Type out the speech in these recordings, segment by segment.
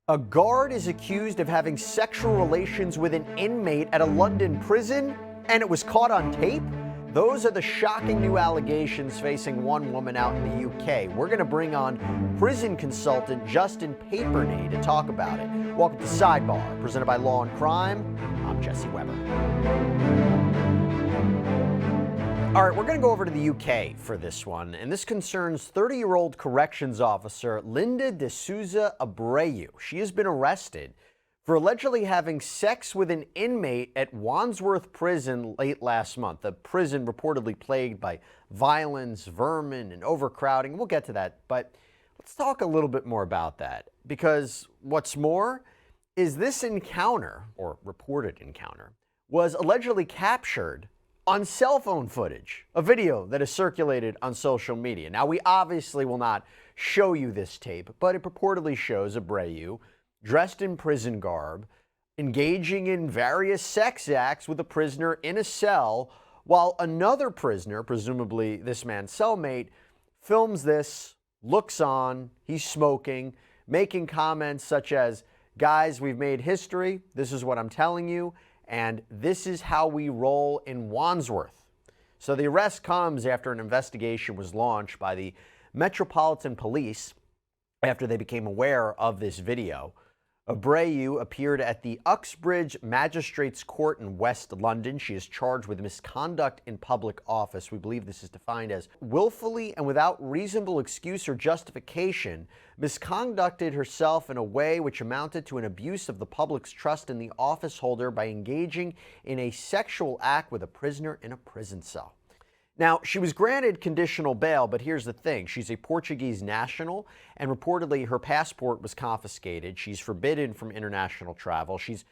A guard is accused of having sexual relations with an inmate at a London prison, and it was caught on tape? Those are the shocking new allegations facing one woman out in the UK. We're going to bring on prison consultant Justin Paperny to talk about it. Welcome to Sidebar, presented by Law&Crime. I'm Jesse Weber. All right, we're going to go over to the UK for this one, and this concerns 30-year-old corrections officer Linda de Sousa Abreu. She has been arrested for allegedly having sex with an inmate at Wandsworth Prison late last month, a prison reportedly plagued by violence, vermin, and overcrowding. We'll get to that, but let's talk a little bit more about that, because what's more is this encounter, or reported encounter, was allegedly captured on cell phone footage, a video that is circulated on social media. Now, we obviously will not show you this tape, but it purportedly shows Abreu dressed in prison garb, engaging in various sex acts with a prisoner in a cell, while another prisoner, presumably this man's cellmate, films this, looks on, he's smoking, making comments such as, "Guys, we've made history, this is what I'm telling you, and this is how we roll in Wandsworth." So the arrest comes after an investigation was launched by the Metropolitan Police after they became aware of this video. Abreu appeared at the Uxbridge Magistrates Court in West London. She is charged with misconduct in public office. We believe this is defined as willfully and without reasonable excuse or justification misconducted herself in a way which amounted to an abuse of the public's trust in the office holder by engaging in a sexual act with a prisoner in a prison cell. Now, she was granted conditional bail, but here's the thing. She's a Portuguese national, and reportedly her passport was confiscated. She's forbidden from international travel. She's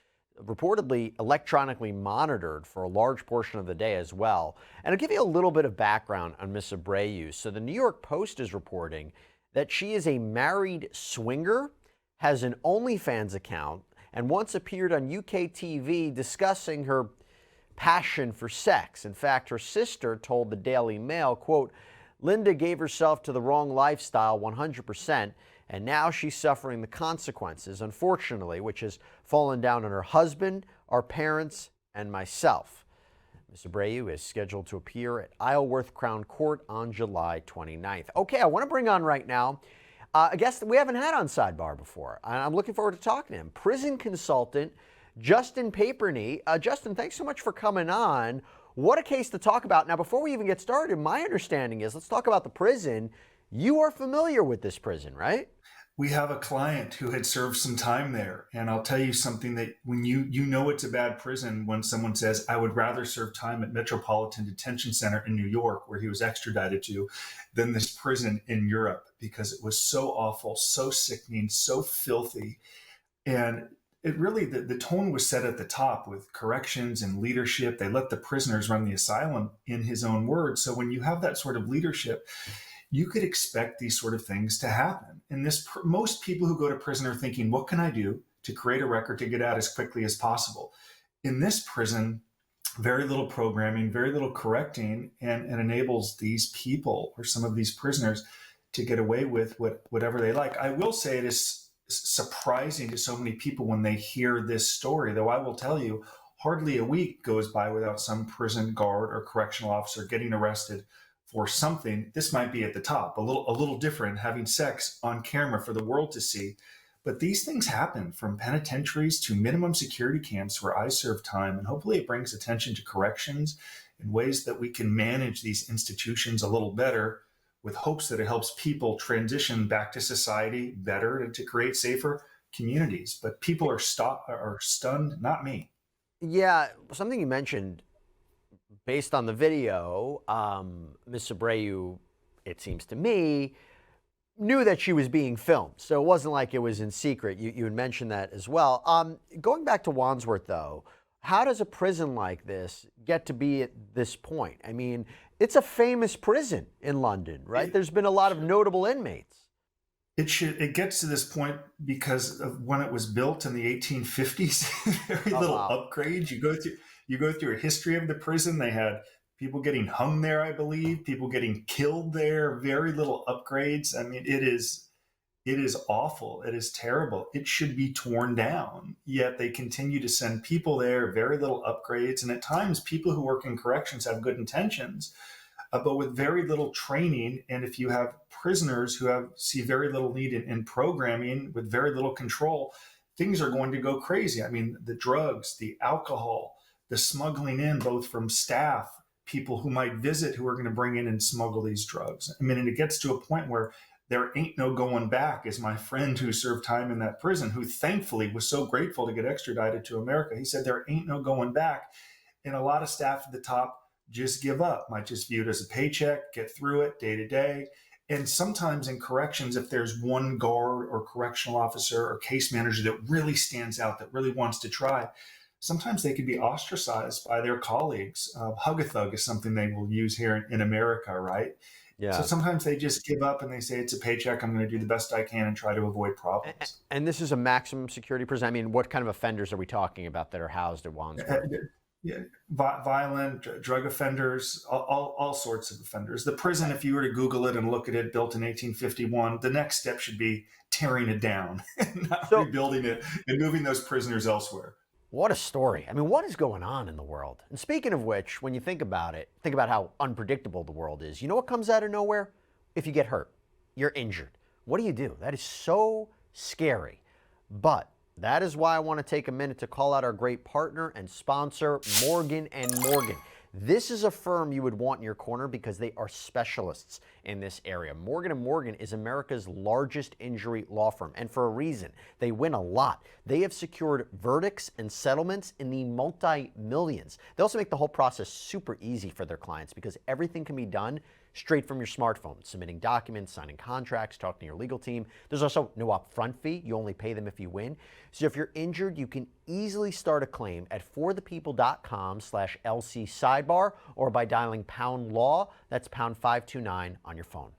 reportedly electronically monitored for a large portion of the day as well. And I'll give you a little bit of background on Miss Abreu. So the New York Post is reporting that she is a married swinger, has an OnlyFans account, and once appeared on UK TV discussing her passion for sex. In fact, her sister told the Daily Mail, quote, "Linda gave herself to the wrong lifestyle 100%, and now she's suffering the consequences, unfortunately, which has fallen down on her husband, our parents, and myself." Ms. Abreu is scheduled to appear at Isleworth Crown Court on July 29th. Okay, I want to bring on right now a guest that we haven't had on Sidebar before. I'm looking forward to talking to him. Prison consultant Justin Paperny. Justin, thanks so much for coming on. What a case to talk about. Now, before we even get started, my understanding is, let's talk about the prison. You are familiar with this prison, right? We have a client who had served some time there. And I'll tell you something, that when you know it's a bad prison when someone says, "I would rather serve time at Metropolitan Detention Center in New York, where he was extradited to, than this prison in Europe," because it was so awful, so sickening, so filthy. And it really, the tone was set at the top with corrections and leadership. They let the prisoners run the asylum, in his own words. So when you have that sort of leadership, you could expect these sort of things to happen. And most people who go to prison are thinking, what can I do to create a record to get out as quickly as possible? In this prison, very little programming, very little correcting, and enables these people, or some of these prisoners, to get away with whatever they like. I will say it is surprising to so many people when they hear this story, though I will tell you, hardly a week goes by without some prison guard or correctional officer getting arrested for something. This might be at the top, a little different, having sex on camera for the world to see. But these things happen, from penitentiaries to minimum security camps where I serve time, and hopefully it brings attention to corrections in ways that we can manage these institutions a little better, with hopes that it helps people transition back to society better and to create safer communities. But people are stunned, not me. Yeah, something you mentioned, based on the video, Ms. Abreu, it seems to me, knew that she was being filmed. So it wasn't like it was in secret. You had mentioned that as well. Going back to Wandsworth, though, how does a prison like this get to be at this point? I mean, it's a famous prison in London, right? There's been a lot of notable inmates. It gets to this point because of when it was built in the 1850s. Very little upgrades. You go through a history of the prison. They had people getting hung there, I believe, people getting killed there. Very little upgrades. I mean, It is awful. It is terrible. It should be torn down. Yet they continue to send people there, very little upgrades. And at times, people who work in corrections have good intentions, but with very little training. And if you have prisoners who see very little need in programming with very little control, things are going to go crazy. I mean, the drugs, the alcohol, the smuggling in, both from staff, people who might visit who are going to bring in and smuggle these drugs. I mean, and it gets to a point where there ain't no going back. As my friend who served time in that prison, who thankfully was so grateful to get extradited to America, he said there ain't no going back. And a lot of staff at the top just give up, might just view it as a paycheck, get through it day to day. And sometimes in corrections, if there's one guard or correctional officer or case manager that really stands out, that really wants to try, sometimes they could be ostracized by their colleagues. Hug-a-thug is something they will use here in America, right? Yeah. So sometimes they just give up and they say, it's a paycheck, I'm going to do the best I can and try to avoid problems. And this is a maximum security prison? I mean, what kind of offenders are we talking about that are housed at Wandsworth? Yeah, violent, drug offenders, all sorts of offenders. The prison, if you were to Google it and look at it, built in 1851, the next step should be tearing it down and not rebuilding it and moving those prisoners elsewhere. What a story. I mean, what is going on in the world? And speaking of which, when you think about it, think about how unpredictable the world is. You know what comes out of nowhere? If you get hurt, you're injured. What do? That is so scary. But that is why I want to take a minute to call out our great partner and sponsor, Morgan & Morgan. This is a firm you would want in your corner because they are specialists in this area. Morgan & Morgan is America's largest injury law firm, and for a reason. They win a lot. They have secured verdicts and settlements in the multi-millions. They also make the whole process super easy for their clients because everything can be done straight from your smartphone, submitting documents, signing contracts, talking to your legal team. There's also no upfront fee. You only pay them if you win. So if you're injured, you can easily start a claim at forthepeople.com/LC Sidebar or by dialing pound law. That's pound 529 on your phone.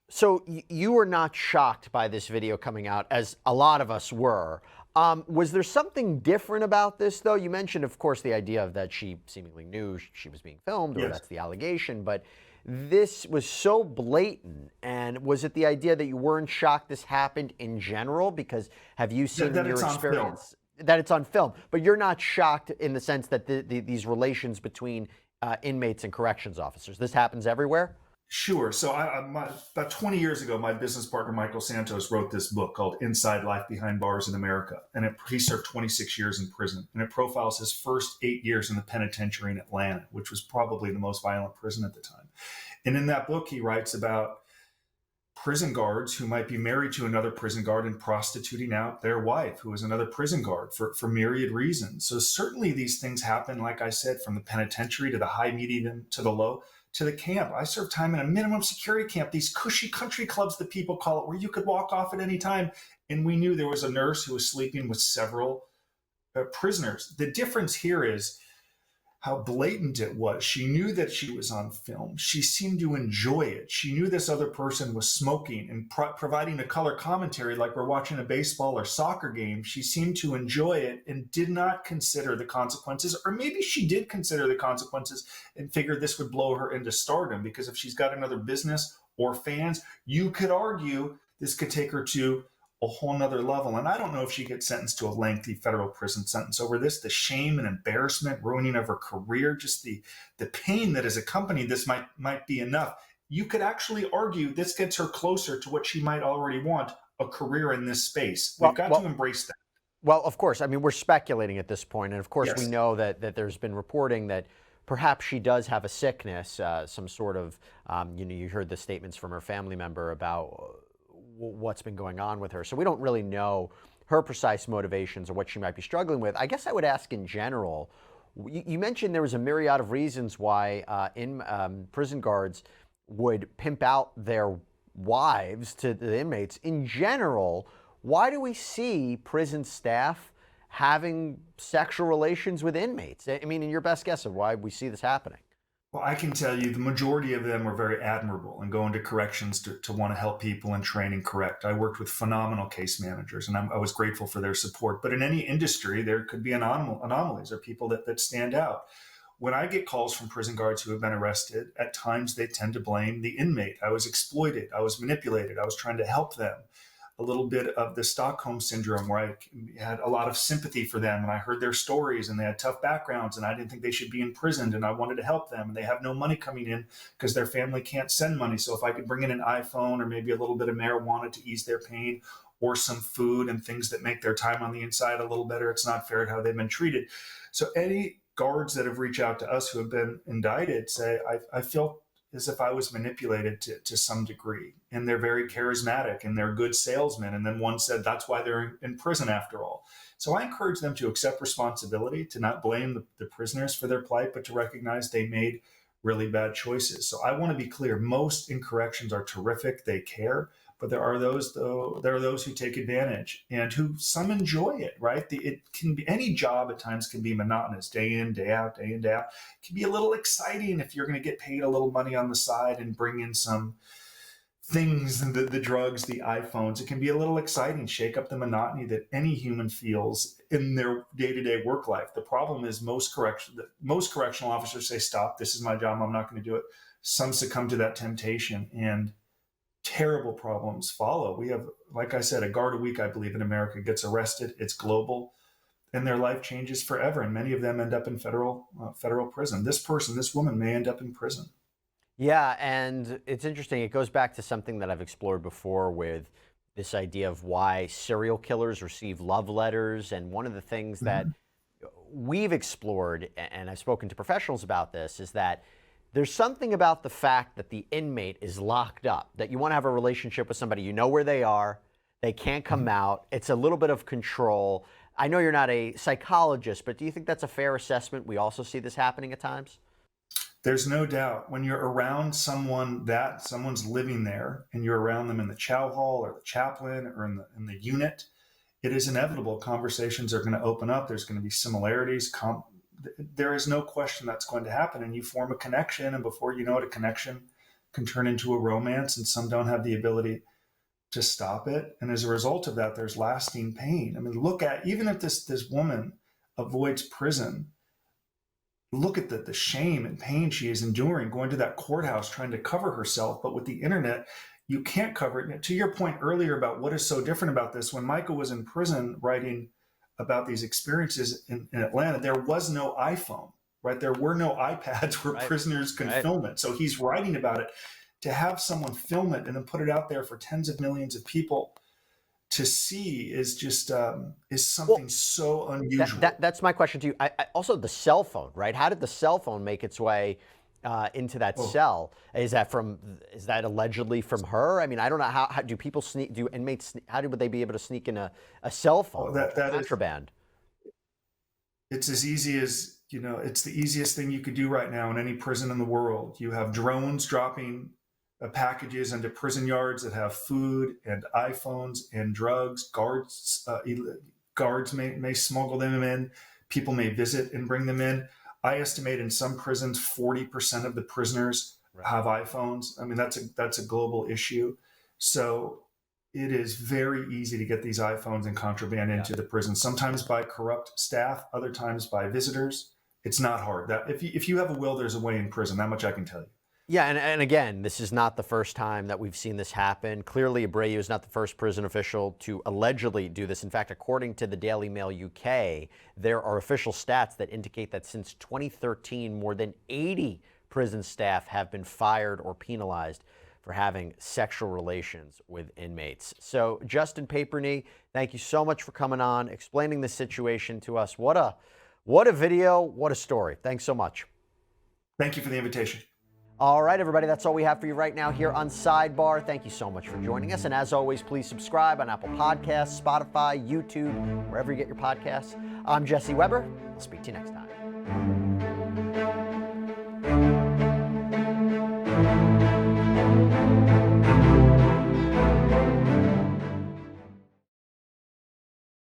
So you were not shocked by this video coming out, as a lot of us were. Was there something different about this, though? You mentioned, of course, the idea of that she seemingly knew she was being filmed, or Yes. that's the allegation, but this was so blatant. And was it the idea that you weren't shocked this happened in general? Because have you seen in your experience that it's on film? But you're not shocked in the sense that these relations between inmates and corrections officers, this happens everywhere? Sure. So about 20 years ago, my business partner, Michael Santos, wrote this book called Inside Life Behind Bars in America. And he served 26 years in prison. And it profiles his first 8 years in the penitentiary in Atlanta, which was probably the most violent prison at the time. And in that book, he writes about prison guards who might be married to another prison guard and prostituting out their wife, who is another prison guard, for myriad reasons. So certainly these things happen, like I said, from the penitentiary to the high, medium, to the low, to the camp. I served time in a minimum security camp, these cushy country clubs that people call it, where you could walk off at any time. And we knew there was a nurse who was sleeping with several prisoners. The difference here is how blatant it was. She knew that she was on film. She seemed to enjoy it. She knew this other person was smoking and providing a color commentary like we're watching a baseball or soccer game. She seemed to enjoy it and did not consider the consequences, or maybe she did consider the consequences and figured this would blow her into stardom, because if she's got another business or fans, you could argue this could take her to a whole nother level. And I don't know if she gets sentenced to a lengthy federal prison sentence over this. The shame and embarrassment, ruining of her career, just the pain that is accompanied this might be enough. You could actually argue this gets her closer to what she might already want, a career in this space. We've got to embrace that. Well, of course. I mean, we're speculating at this point. And of course, Yes. we know that there's been reporting that perhaps she does have a sickness, some sort of, you heard the statements from her family member about what's been going on with her. So we don't really know her precise motivations or what she might be struggling with. I guess I would ask in general, you mentioned there was a myriad of reasons why prison guards would pimp out their wives to the inmates. In general, why do we see prison staff having sexual relations with inmates? I mean, in your best guess of why we see this happening. Well, I can tell you the majority of them were very admirable and go into corrections to want to help people and train and correct. I worked with phenomenal case managers, and I was grateful for their support. But in any industry, there could be anomalies or people that stand out. when I get calls from prison guards who have been arrested, at times they tend to blame the inmate. I was exploited. I was manipulated. I was trying to help them. A little bit of the Stockholm syndrome, where I had a lot of sympathy for them, and I heard their stories, and they had tough backgrounds, and I didn't think they should be imprisoned, and I wanted to help them, and they have no money coming in because their family can't send money. So if I could bring in an iPhone or maybe a little bit of marijuana to ease their pain, or some food and things that make their time on the inside a little better, it's not fair how they've been treated. So any guards that have reached out to us who have been indicted say, I feel as if I was manipulated to some degree. And they're very charismatic and they're good salesmen. And then one said, that's why they're in prison after all. So I encourage them to accept responsibility, to not blame the prisoners for their plight, but to recognize they made really bad choices. So I want to be clear. Most in corrections are terrific. They care. But there are those who take advantage and who some enjoy it, right? It can be, any job at times can be monotonous, day in, day out, day in, day out. It can be a little exciting if you're going to get paid a little money on the side and bring in some things, the drugs, the iPhones. It can be a little exciting, shake up the monotony that any human feels in their day-to-day work life. The problem is most correctional officers say, stop, this is my job, I'm not going to do it. Some succumb to that temptation, and terrible problems follow. We have, like I said, a guard a week, I believe, in America gets arrested. It's global, and their life changes forever. And many of them end up in federal prison. This woman may end up in prison. Yeah, and it's interesting. It goes back to something that I've explored before with this idea of why serial killers receive love letters. And one of the things that we've explored, and I've spoken to professionals about this, is that there's something about the fact that the inmate is locked up, that you want to have a relationship with somebody, you know where they are, they can't come out. It's a little bit of control. I know you're not a psychologist, but do you think that's a fair assessment? We also see this happening at times? There's no doubt when you're around someone's living there and you're around them in the chow hall or the chaplain or in the unit, it is inevitable. Conversations are going to open up. There's going to be similarities. There is no question that's going to happen, and you form a connection, and before you know it, a connection can turn into a romance, and some don't have the ability to stop it. And as a result of that, there's lasting pain. I mean, look at, even if this woman avoids prison, look at the shame and pain she is enduring, going to that courthouse, trying to cover herself. But with the internet, you can't cover it. And to your point earlier about what is so different about this, when Michael was in prison writing about these experiences in Atlanta, there was no iPhone, right? There were no iPads where prisoners could film it. So he's writing about it. To have someone film it and then put it out there for tens of millions of people to see is just is something so unusual. That's my question to you. Also, the cell phone, right? How did the cell phone make its way into that cell? Is that allegedly from her? I mean, I don't know how do people sneak? Do inmates? How would they be able to sneak in a cell phone? That contraband. It's as easy as, it's the easiest thing you could do right now in any prison in the world. You have drones dropping packages into prison yards that have food and iPhones and drugs. Guards may smuggle them in. People may visit and bring them in. I estimate in some prisons, 40% of the prisoners have iPhones. I mean, that's a global issue. So it is very easy to get these iPhones and contraband into the prison, sometimes by corrupt staff, other times by visitors. It's not hard. If you have a will, there's a way in prison. That much I can tell you. Yeah, and again, this is not the first time that we've seen this happen. Clearly, Abreu is not the first prison official to allegedly do this. In fact, according to the Daily Mail UK, there are official stats that indicate that since 2013, more than 80 prison staff have been fired or penalized for having sexual relations with inmates. So, Justin Paperny, thank you so much for coming on, explaining the situation to us. What a video, what a story. Thanks so much. Thank you for the invitation. All right, everybody, that's all we have for you right now here on Sidebar. Thank you so much for joining us. And as always, please subscribe on Apple Podcasts, Spotify, YouTube, wherever you get your podcasts. I'm Jesse Weber. I'll speak to you next time.